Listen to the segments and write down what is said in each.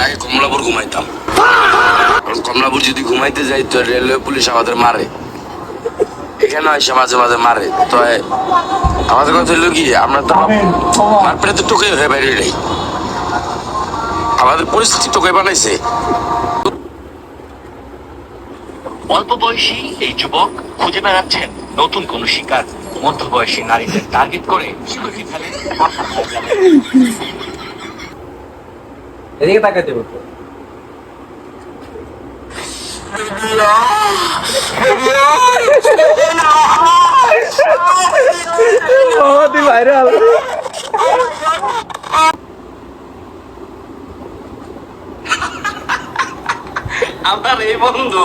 আগে কমলাপুর ঘুমাইতাম। কমলাপুর যদি ঘুমাইতে যাই তো রেলওয়ে পুলিশ আমাদের মারে, এখানে এসে মাঝে মাঝে মারে। তো আমাদের কথা হইলো কি, আমরা তো মারপেটে তো টোকে হয়ে বাইরে নেই, আমাদের পরিস্থিতি টোকে বানাইছে। অল্প বয়সী এই যুবক খুঁজে বেড়াচ্ছেন নতুন কোন শিকার। মধ্যবয়সী নারীদের টার্গেট করে এদিকে তাকাতে বলতো। তুই বাইরে আলো। আপনার এই বন্ধু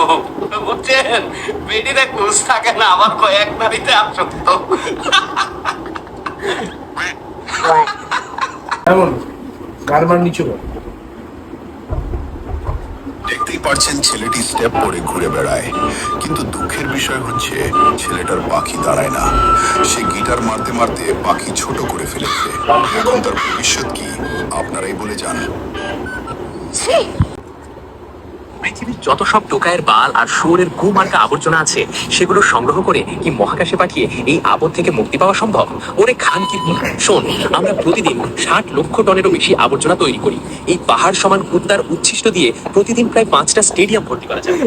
বুঝছেন, বেডিতে কুচ থাকে না, আবার কয়েক নারীতে আসক্ত। এমন গারবার নিচু দেখতেই পারছেন ছেলেটি স্টেপ পরে ঘুরে বেড়ায়, কিন্তু দুঃখের বিষয় হচ্ছে ছেলেটার পাখি দাঁড়ায় না। সে গিটার মারতে মারতে পাখি ছোট করে ফেলেছে। এখন তার ভবিষ্যৎ কি আপনারাই বলে যান। পৃথিবীর যত সব টোকায়ের বাল আর শুয়োরের গু মার্কা আবর্জনা আছে সেগুলো সংগ্রহ করে কি মহাকাশে পাঠিয়ে এই আপদ থেকে মুক্তি পাওয়া সম্ভব? ওরে খান কি শোন, আমরা প্রতিদিন 60 লক্ষ টনেরও বেশি আবর্জনা তৈরি করি। এই পাহাড় সমান কুত্তার উচ্ছিষ্ট দিয়ে প্রতিদিন প্রায় 5টা স্টেডিয়াম ভর্তি করা যায়।